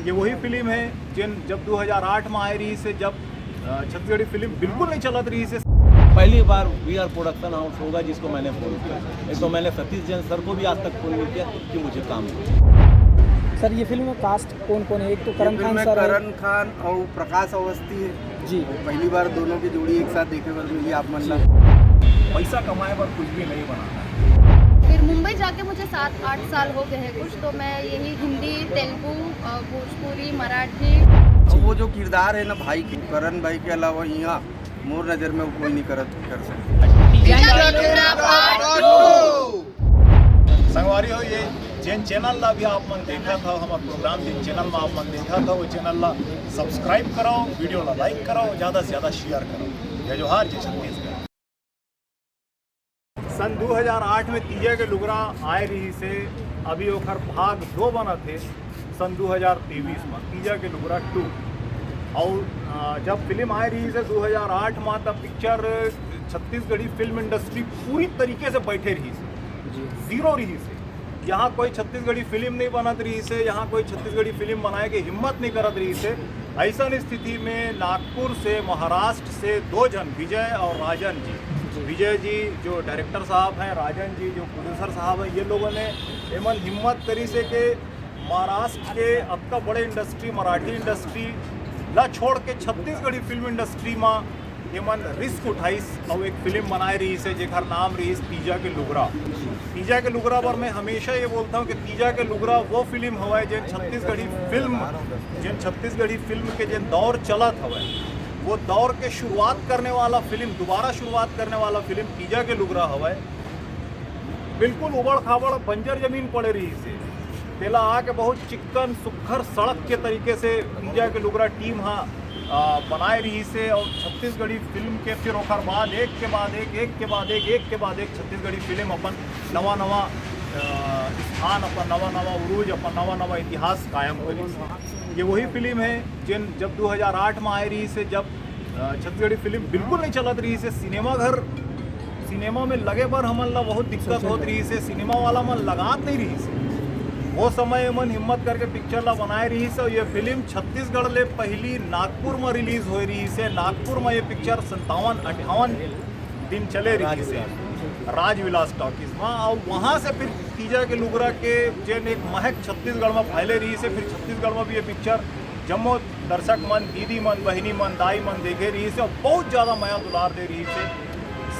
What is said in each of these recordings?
ये वही फिल्म है जब 2008 में आई रही से, जब छत्तीसगढ़ी फिल्म बिल्कुल नहीं चलत रही से। पहली बार VR प्रोडक्शन हाउस होगा जिसको मैंने फ़ोन किया। नहीं तो मैंने सतीश जैन सर को भी आज तक फ़ोन नहीं किया कि मुझे काम है। सर ये फिल्म में कास्ट कौन कौन है? एक तो करण खान सर, करण खान और प्रकाश अवस्थी है जी। पहली बार दोनों की जोड़ी एक साथ देखे पर मिली। आप मन पैसा कमाए पर कुछ भी नहीं बनाना। फिर मुंबई जाके मुझे 7-8 साल हो गए हैं कुछ, तो मैं यही हिंदी, तेलुगु, भोजपुरी, मराठी। वो जो किरदार है ना भाई के, करण भाई के अलावा यहाँ मोर नज़र में वो कोई नहीं कर सकता। संगवारी हो, ये जिन चैनल ला भी आप मन देखा था, हमारे प्रोग्राम जिन चैनल में आप मन देखा था, वो चैनल ला सब्सक्राइब करो, वीडियो ला लाइक करो, ज़्यादा से ज़्यादा शेयर करो। जय जोहार, जय छत्तीसगढ़। सन 2008 में तीजा के लुगरा आए रही से, अभी ओखर भाग 2 बना थे सन 2023 में, तीजा के लुगरा 2। और जब फिल्म आए रही से 2008 में, तब पिक्चर छत्तीसगढ़ी फिल्म इंडस्ट्री पूरी तरीके से बैठे रही से, जीरो रही से। यहाँ कोई छत्तीसगढ़ी फिल्म नहीं बनत रही से, यहाँ कोई छत्तीसगढ़ी फिल्म बनाए के हिम्मत नहीं करत रही से। ऐसा स्थिति में नागपुर से, महाराष्ट्र से 2 जन, विजय और राजन जी, विजय जी जो डायरेक्टर साहब हैं, राजन जी जो प्रोड्यूसर साहब हैं, ये लोगों ने एमन हिम्मत करी से कि महाराष्ट्र के अब का बड़े इंडस्ट्री, मराठी इंडस्ट्री ला छोड़ के छत्तीसगढ़ी फिल्म इंडस्ट्री में एमन रिस्क उठाइस और एक फिल्म बनाए रही से, जेकर नाम रही तीजा के लुगरा। तीजा के लुगरा पर मैं हमेशा ये बोलता हूँ कि तीजा के लुगरा वो फिल्म हवा जिन छत्तीसगढ़ी फिल्म के जिन दौर चलत हवा, वो दौर के शुरुआत करने वाला फिल्म, दोबारा शुरुआत करने वाला फिल्म तीजा के लुगरा हवा। बिल्कुल उबड़ खाबड़ बंजर जमीन पड़े रही से, तेला आके बहुत चिक्कन सुखर सड़क के तरीके से तीजा के लुगरा टीम हाँ बनाए रही से। और छत्तीसगढ़ी फिल्म के फिर ओकर बाद एक के बाद एक छत्तीसगढ़ी फिल्म अपन नवा स्थान, अपन नवा उरूज, अपन नवा इतिहास कायम करी। ये वही फिल्म है जब 2008 में आई रही से, जब छत्तीसगढ़ी फिल्म बिल्कुल नहीं चलत रही से। सिनेमा में लगे पर हमन ला बहुत दिक्कत होत रही से, सिनेमा वाला मन लगात नहीं रही से। वो समय मन हिम्मत करके पिक्चर ला बनाए रही से। ये फिल्म छत्तीसगढ़ ले पहली नागपुर में रिलीज हो रही से। नागपुर में ये पिक्चर 57-58 दिन चले रही से राजविलास टॉकीज में। और वहाँ से फिर तीजा के लुगरा के जेन एक महक छत्तीसगढ़ में फैले रही से। फिर छत्तीसगढ़ में भी ये पिक्चर जम्मो दर्शक मन, दीदी मन, बहिनी मन, दाई मन देखे रही से और बहुत ज़्यादा माया दुलार दे रही से।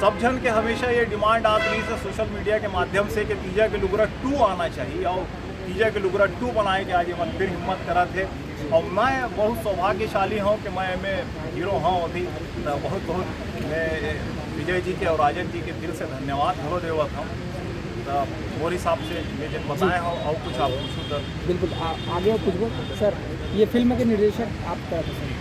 सब जन के हमेशा ये डिमांड आती रही से सोशल मीडिया के माध्यम से कि तीजा के लुगरा 2 आना चाहिए, और तीजा के लुगरा 2 बनाए के आज ये मन फिर हिम्मत करा थे। और मैं बहुत सौभाग्यशाली हूँ कि मैं में हीरो हूँ। अभी तो बहुत मैं विजय जी के और राजन जी के दिल से धन्यवाद हो देवत हूँ। तो और हिसाब से मैं जब बताए हूँ और कुछ आप पूछूँ तो बिल्कुल आगे कुछ सर, ये फिल्म के निर्देशक आप क्या पसंद?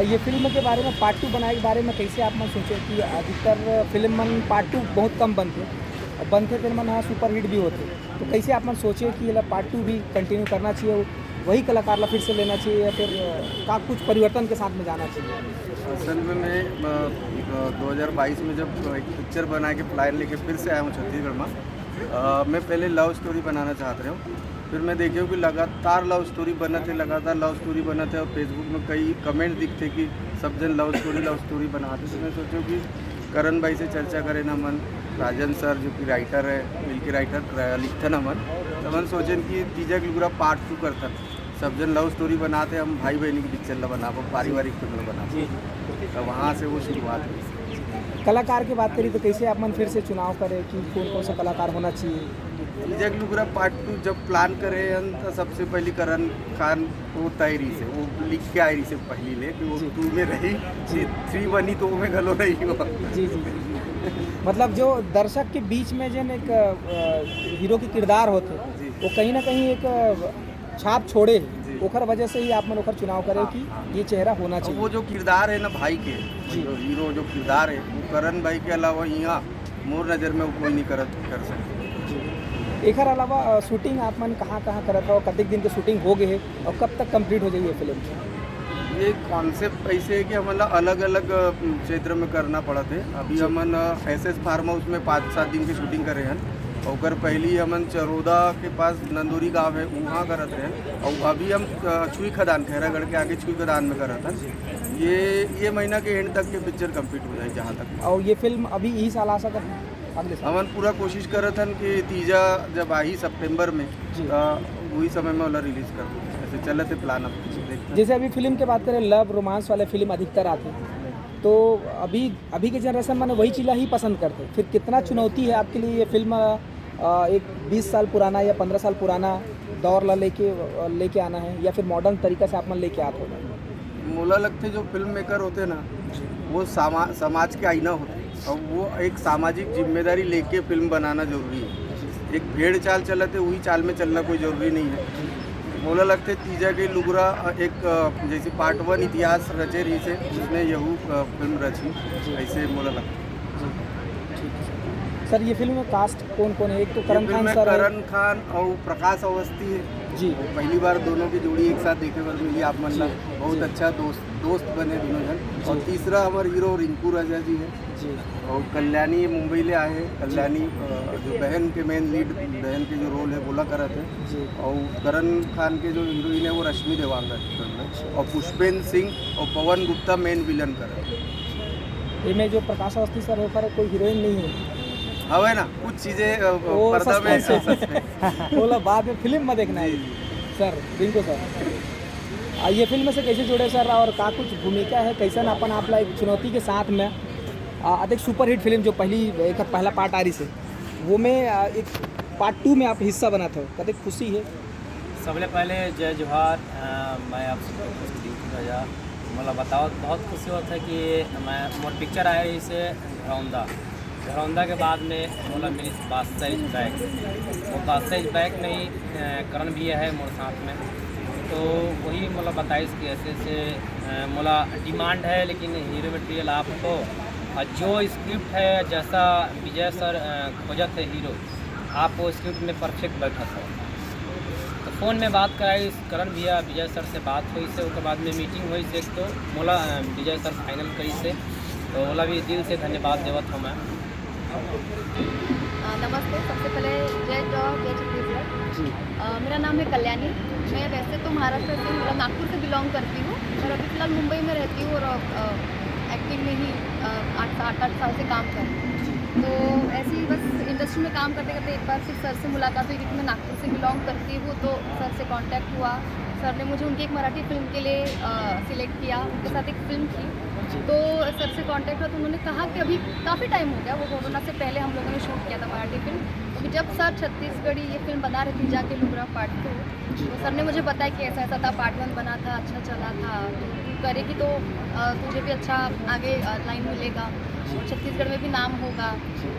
ये फिल्म के बारे में पार्ट 2 बनाने के बारे में कैसे आप मन सोचे कि अधिकतर फिल्म मन पार्ट 2 बहुत कम बनते फिल्म हाँ सुपर हिट भी होते, तो कैसे आप मन सोचे कि ये पार्ट 2 भी कंटिन्यू करना चाहिए, वही कलाकार ला फिर से लेना चाहिए या फिर का कुछ परिवर्तन के साथ में जाना चाहिए? असल में मैं 2022 में जब एक पिक्चर बना के फ्लायर लेके फिर से आया हूँ छत्तीसगढ़ में। मैं पहले लव स्टोरी बनाना चाहते रहा हूँ, फिर मैं देखा कि लगातार लव स्टोरी बनते और फेसबुक में कई कमेंट दिखते कि सब जन लव स्टोरी बनाते। तो मैं सोचूं कि करण भाई से चर्चा करें ना मन, राजन सर जो कि राइटर है, मिल के राइटर लिखते ना मन, तो मन सोचे कि तीजा के लुगरा पार्ट 2 करता। सब जन लव स्टोरी बनाते, हम भाई बहनी की पिक्चर ला बना, पारिवारिक फिल्म बना, तो वहाँ से वो शुरुआत हुई। कलाकार की बात करी तो कैसे आप मन फिर से चुनाव करें कि कौन सा कलाकार होना चाहिए? तीजा के लुगरा पार्ट 2 जब प्लान करे तो सबसे पहले करण खान वो तैयारी से वो लिख के आई रही से पहली ले कि वो 2 में रही, 3 बनी तो वो में गलो नहीं हुआ। जी मतलब जो दर्शक के बीच में जो एक हीरो की किरदार होते, वो कहीं ना कहीं एक छाप छोड़े, ओखर वजह से ही आप मन ओखर चुनाव करें कि ये चेहरा होना चाहिए। वो जो किरदार है ना भाई के, जो हीरो जो किरदार है, वो करण भाई के अलावा यहाँ मोर नज़र में वो कोई नहीं कर सकते। एक अलावा शूटिंग आप मन कहाँ करत हो, कतक दिन के शूटिंग हो गए है और कब तक कंप्लीट हो जाएगी फिल्म? ये कॉन्सेप्ट ऐसे है कि हमें अलग अलग क्षेत्र में करना पड़ा थे। अभी हमन SS फार्म हाउस में 5-7 दिन की शूटिंग करे हैं और पहली हमन चरोदा के पास नंदोरी गांव है वहाँ करत रहे और अभी हम छुई खदान खैरागढ़ के आगे छुई खदान में करत हैं। ये महीना के एंड तक के पिक्चर कंप्लीट हो जाए जहाँ तक। और ये फिल्म अभी यही साल आ सकत है अगले साल? हमन पूरा कोशिश करत हन कि तीजा जब आई सितंबर में वही समय में वाला रिलीज कर दूँ, ऐसे चलते प्लान अब देखते हैं। जैसे अभी फिल्म की बात करें, लव रोमांस वाले फिल्म अधिकतर आते हैं, तो अभी के जनरेशन में वही चीज़ ही पसंद करते हैं। फिर कितना चुनौती है आपके लिए ये फिल्म एक 20 साल पुराना या 15 साल पुराना दौर ला लेके आना है, या फिर मॉडर्न तरीका से आप मन लेके आते हो? मोला लगते जो फिल्म मेकर होते ना वो समाज के आईना होते हैं और वो एक सामाजिक जिम्मेदारी लेके फिल्म बनाना जरूरी है। एक भेड़ चाल चलते वही चाल में चलना कोई ज़रूरी नहीं है। मोला लगते तीजा के लुगरा एक जैसे पार्ट 1 इतिहास रचे रही से उसने यहू फिल्म रची, ऐसे मोला लगता। सर ये फिल्म में कास्ट कौन कौन है? एक तो करण खान सर, करण खान और प्रकाश अवस्थी है जी। पहली बार दोनों की जोड़ी एक साथ देखे पर मिली आप मन ला, बहुत अच्छा दोस्त बने दोनों जन। और तीसरा हमारे हीरो रिंकू राजा जी है जी। और कल्याणी मुंबई ले आए हैं। कल्याणी जो बहन के मेन लीड बहन के जो रोल है बोला करत है जी। और करण खान के जो हीरोइन है वो रश्मि देवांग है और पुष्पेंद्र सिंह और पवन गुप्ता मेन विलन करत है। इनमें जो प्रकाश अवस्थी सर है पर कोई हीरोइन नहीं है, हवे ना कुछ चीज़ें पर्दा में सस्पेंस बोला बाद में फिल्म में देखना है। सर रिंकू सर ये फिल्म से कैसे जुड़े सर, और का कुछ भूमिका है, कैसे ना अपन आप एक चुनौती के साथ में अधिक सुपरहिट फिल्म जो पहला पार्ट आ रही से वो में एक पार्ट 2 में आप हिस्सा बना था, कदे खुशी है? सबले पहले जय जोहार। मैं आप सबको राजा मतलब बताओ बहुत खुशी होता है कि मैं मोर पिक्चर आया इसे घरौंदा के बाद में मतलब मेरी बादशाह इज बैक, वो बादशाह इज बैक में ही करण भी है मोर साथ में, तो वही मतलब बताइस कि ऐसे मोला डिमांड है लेकिन हीरो मटेरियल आपको जो स्क्रिप्ट है जैसा विजय सर खोजत है हीरो, आप वो स्क्रिप्ट में परफेक्ट बैठा सर। तो फ़ोन में बात कराई करण भैया विजय सर से बात हुई से, उसके बाद में मीटिंग हुई से, तो मोला विजय सर फाइनल करी से, तो मोला भी दिल से धन्यवाद देवत हूँ मैं। नमस्ते, सबसे पहले जय जवाहर जय छत्तीसगढ़। मेरा नाम है कल्याणी। मैं वैसे तो महाराष्ट्र से मतलब नागपुर से बिलोंग करती हूँ, पर अभी फ़िलहाल मुंबई में रहती हूँ और एक्टिंग में ही 8 साल से काम कर रही हूँ। तो ऐसे ही बस इंडस्ट्री में काम करते करते एक बार फिर सर से मुलाकात हुई, क्योंकि मैं नागपुर से बिलोंग करती हूँ, तो सर से कांटेक्ट हुआ। सर ने मुझे उनकी एक मराठी फिल्म के लिए सिलेक्ट किया, उनके साथ एक फ़िल्म थी, तो सर से कांटेक्ट हुआ तो उन्होंने कहा कि अभी काफ़ी टाइम हो गया, वो कोरोना से पहले हम लोगों ने शूट किया था मराठी फिल्म, तो जब सर छत्तीसगढ़ी ये फिल्म बना रहे थे जाके लुगरा पार्ट 2, तो सर ने मुझे बताया कि ऐसा ऐसा था, पार्ट 1 बना था, अच्छा चला था, तू करेगी तो तुझे भी अच्छा आगे लाइन मिलेगा, छत्तीसगढ़ में भी नाम होगा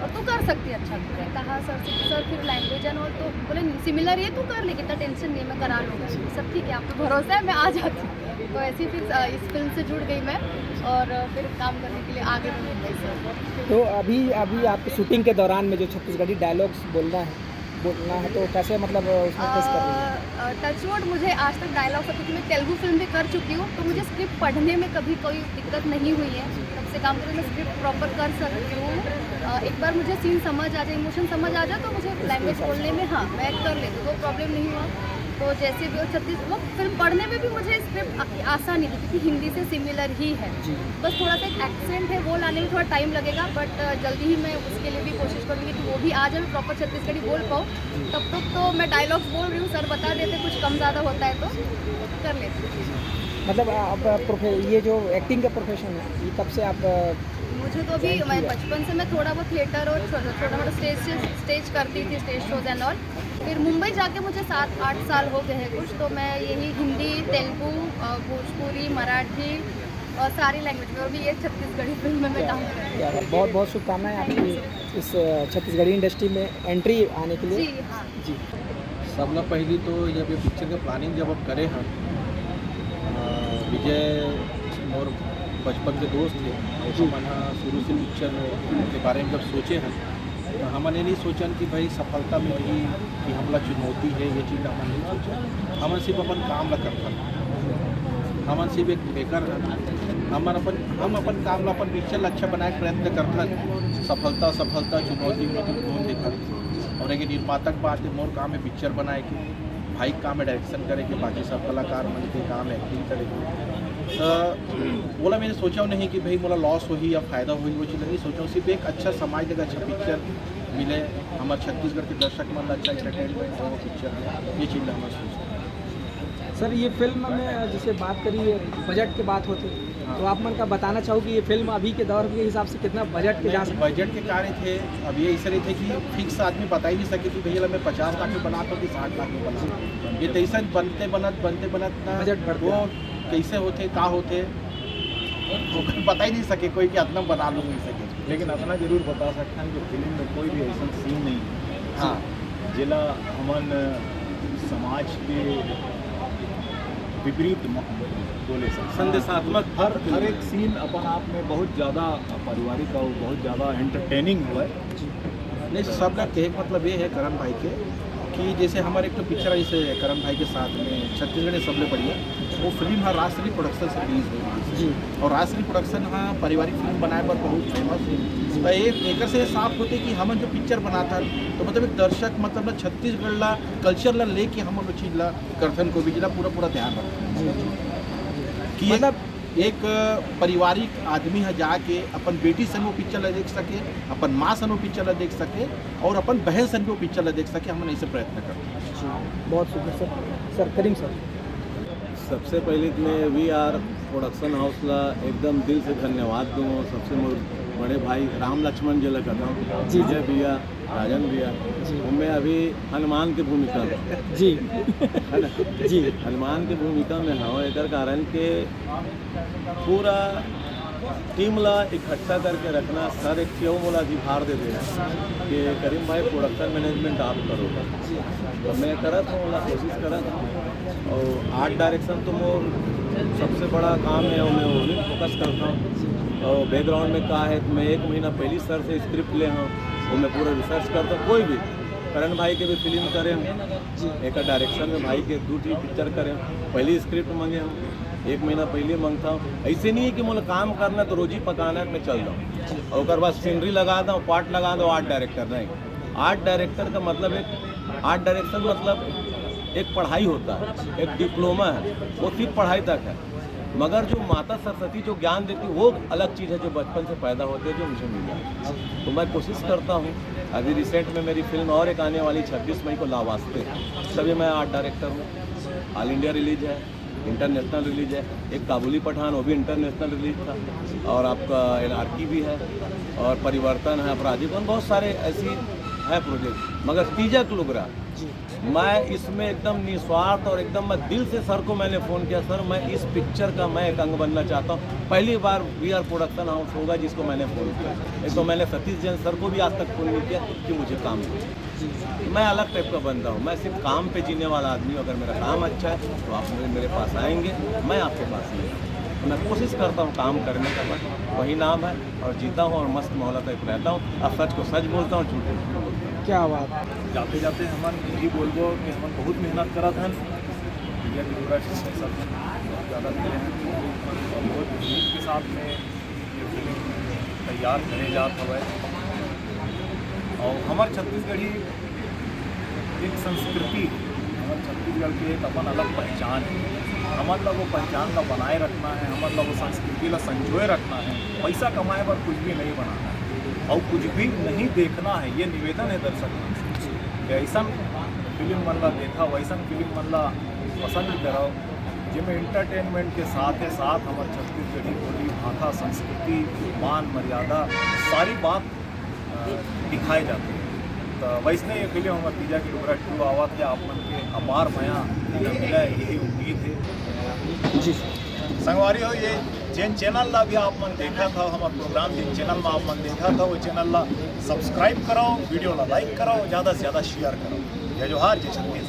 और तू कर सकती है अच्छा। तो मैंने कहा सर से कि सर फिर लैंग्वेज एंड और, तो बोले सिमिलर है, तू कर ले, कितना टेंशन नहीं, मैं करा लूँगा। सब ठीक है, आप पे भरोसा है, मैं आ जाती हूँ। तो ऐसे ही फिर इस फिल्म से जुड़ गई मैं और फिर काम करने के लिए आगे बढ़ गई सर। तो अभी आपकी शूटिंग के दौरान में जो छत्तीसगढ़ी डायलॉग्स बोलना है तो कैसे मतलब उसमें फेस कर रही है? टचवुड मुझे आज तक डायलॉग सब, क्योंकि मैं तेलुगु फिल्म भी कर चुकी हूँ, तो मुझे स्क्रिप्ट पढ़ने में कभी कोई दिक्कत नहीं हुई है। तब से काम करके मैं स्क्रिप्ट प्रॉपर कर सकती हूँ। एक बार मुझे सीन समझ आ जाए, इमोशन समझ आ जाए, तो मुझे लैंग्वेज बोलने में हाँ मैं कर लेती हूँ, कोई प्रॉब्लम नहीं हुआ। तो जैसे भी वो फिल्म पढ़ने में भी मुझे स्क्रिप्ट आसानी थी, क्योंकि हिंदी से सिमिलर ही है, बस थोड़ा सा एक एक्सेंट है वो लाने में थोड़ा टाइम लगेगा, बट जल्दी ही मैं उसके लिए भी कोशिश करूँगी कि वो भी आ जाए, मैं प्रॉपर छत्तीसगढ़ी बोल पाऊँ। तब तक तो मैं डायलॉग्स बोल रही हूँ, सर बता देते कुछ कम ज़्यादा होता है तो कर लेते हैं। मतलब आप ये जो एक्टिंग का प्रोफेशन है ये कब से आप? मुझे तो अभी मैं बचपन से मैं थोड़ा बहुत थिएटर और छोटा मोटा स्टेज करती थी, स्टेज शोज एंड ऑल। फिर मुंबई जाके मुझे 7-8 साल हो गए हैं कुछ, तो मैं यही हिंदी, तेलुगु, भोजपुरी, मराठी और सारी लैंग्वेज में, और भी ये छत्तीसगढ़ी फिल्म में मैं काम कर रही हूँ। बहुत बहुत शुभकामनाएं आपकी इस छत्तीसगढ़ी इंडस्ट्री में एंट्री आने के लिए। जी हाँ जी। सबला पहली तो जब ये पिक्चर का प्लानिंग जब अब करे हैं, विजय और बचपन के दोस्त थे, हमने शुरू से पिक्चर के बारे में जब सोचे हैं तो हमने नहीं सोचा कि भाई सफलता में रही कि हमला चुनौती है, ये चीज़ हमने नहीं सोचा। हमन सिर्फ अपन काम ला करता, हमन सिर्फ एक बेकर हम अपन काम ला अपन पिक्चर अच्छा बनाए प्रयत्न करता, सफलता चुनौती देखा और और एक निर्मातक बात है, मोर काम है पिक्चर बनाए के, भाई काम है डायरेक्शन करे के, बाकी सब कलाकार मन के काम है एक्टिंग करे के। बोला मैंने सोचा नहीं कि भाई मोला लॉस होगी या फ़ायदा होगी, वो चीज़ नहीं सोचा, सिर्फ एक अच्छा समाज देगा, अच्छा पिक्चर मिले हमारे छत्तीसगढ़ के दर्शक मन अच्छा एंटरटेनमेंट हो पिक्चर में, ये चीज़ हमारा सोचते हैं। सर ये फिल्म में जैसे बात करी बजट की बात होती तो आप मन का बताना चाहो कि ये फिल्म अभी के दौर के हिसाब से कितना बजट के जा सकते? बजट के कार्य थे, अब ये ऐसा नहीं थे कि फिक्स आदमी बता ही नहीं सके कि भैया मैं 50 लाख में बनाता हूँ कि 60 लाख में बनाता, ये तो ऐसा बनते बनत ना बजट बढ़ते वो कैसे होते का होते वो बता ही नहीं सके कोई कि इतना बना लूँ नहीं सके। लेकिन अपना जरूर बता सकते हैं कि फिल्म में कोई भी ऐसा सीन नहीं है हाँ जिला हमन समाज के विपरीत बोले सकते। संदेशात्मक हर एक सीन अपन आप में बहुत ज़्यादा पारिवारिक और बहुत ज़्यादा एंटरटेनिंग हुआ है। नहीं, सब लोग कहे मतलब ये है करण भाई के कि जैसे हमारे एक तो पिक्चर है जैसे करण भाई के साथ में छत्तीसगढ़ ने सबले बढ़िया वो फिल्म हाँ राजश्री प्रोडक्शन से रिलीज हुई है और राजश्री प्रोडक्शन हाँ पारिवारिक फिल्म बनाए पर बहुत फेमस है। तो एक से साफ होते कि हम जो पिक्चर बनाता तो मतलब एक दर्शक मतलब ना छत्तीसगढ़ ला कल्चर ला लेके हम लोग चीज ला करथन को भी जिला पूरा ध्यान रखते कि मतलब एक पारिवारिक आदमी है जाके अपन बेटी सन वो पिक्चर ला देख सके, अपन माँ सन वो पिक्चर ला देख सके और अपन बहन सन भी वो पिक्चर ला देख सके, हम ऐसे प्रयत्न करते हैं। बहुत शुक्रिया सर करीम सर। सबसे पहले मैं वी.आर प्रोडक्शन हाउस ला एकदम दिल से धन्यवाद दूँ। सबसे मोर बड़े भाई राम लक्ष्मण जी लगा था जी विजय भैया राजन भैया मैं अभी हनुमान की भूमिका में जी है ना जी हनुमान की भूमिका में हूँ एक कारण के पूरा टीम ला इकट्ठा करके रखना सर एक क्यों बोला कि भार दे देना कि करीम भाई प्रोडक्शन मैनेजमेंट आप करोगे तो मैं करत हूँ बोला कोशिश करत हूँ और आर्ट डायरेक्शन तो मोर सबसे बड़ा काम है और मैं वो भी फोकस करता हूँ और बैकग्राउंड में कहा है तो मैं 1 महीना पहली सर से स्क्रिप्ट ले हूँ वो मैं पूरा रिसर्च करता हूँ। कोई भी करण भाई के भी फिल्म करें एक डायरेक्शन में भाई के 2 पिक्चर करें पहली स्क्रिप्ट मांगे हम 1 महीना पहले मांगता हूँ। ऐसे नहीं है कि मुझे काम करना तो रोजी पकाना है मैं चल जाऊँ और बाद सीनरी लगा दूँ पार्ट लगा दो आर्ट डायरेक्टर नहीं। आर्ट डायरेक्टर का मतलब एक आर्ट डायरेक्शन मतलब एक पढ़ाई होता है एक डिप्लोमा है वो सिर्फ पढ़ाई तक है मगर जो माता सरस्वती जो ज्ञान देती है वो अलग चीज़ है जो बचपन से पैदा होती है जो मुझे मिला। तो मैं कोशिश करता हूँ अभी रिसेंट में मेरी फिल्म और एक आने वाली 26 मई को लावास्ते तभी मैं आर्ट डायरेक्टर हूँ। ऑल इंडिया रिलीज है इंटरनेशनल रिलीज है एक काबुली पठान वो भी इंटरनेशनल रिलीज था और आपका एनआरकी भी है और परिवर्तन है अपराधीपन बहुत सारे ऐसी है प्रोजेक्ट मगर तीजा क्लुगरा मैं इसमें एकदम निस्वार्थ और एकदम मैं दिल से सर को मैंने फ़ोन किया सर मैं इस पिक्चर का मैं एक अंग बनना चाहता हूँ। पहली बार वी.आर प्रोडक्शन हाउस होगा जिसको मैंने फ़ोन किया। एक तो मैंने सतीश जैन सर को भी आज तक फ़ोन नहीं किया कि मुझे काम किया। मैं अलग टाइप का बंदा हूँ मैं सिर्फ काम पे जीने वाला आदमी हूँ। अगर मेरा काम अच्छा है तो आप मेरे पास आएंगे मैं आपके पास नहीं आऊँगा। मैं कोशिश करता हूँ काम करने का बस वही नाम है और जीता हूँ और मस्त माहौल तक रहता हूँ। अब सच को सच बोलता हूँ झूठ बोलता हूँ। क्या बात जाते जाते हमन यही बोलबो कि हमन बहुत मेहनत करत हन इंडिया की पूरा सब बहुत ज़्यादा दिले हैं और बहुत मेहनत के साथ में ये फिल्म तैयार करे जात हवे और हमार छत्तीसगढ़ी एक संस्कृति हमारे छत्तीसगढ़ की एक अपन अलग पहचान है। हमारे लोग वो पहचान का बनाए रखना है हमारे लोग वो संस्कृति ला संजोए रखना है। पैसा कमाए पर कुछ भी नहीं बनाना है और कुछ भी नहीं देखना है। ये निवेदन है दर्शक कि ऐसा फिल्म मन ला देखा वैसा फिल्म मन ला पसंद करो जिसमें इंटरटेनमेंट के साथ हमारे छत्तीसगढ़ी बोली भाषा संस्कृति मान मर्यादा सारी बात दिखाए जाते हैं। तो वैसने ये फिल्म हमारे तीजा की लुगरा 2 आवत है आप मन के अपार मया मिला यही उम्मीद है जी संगवारी हो। ये जिन चैनल ला भी आप मन देखा था हमारा प्रोग्राम जिन चैनल में आप मन देखा था वो चैनल ला सब्सक्राइब करो वीडियो ला लाइक करो ज़्यादा से ज़्यादा शेयर करो। जय जोहार जय छत्तीसगढ़।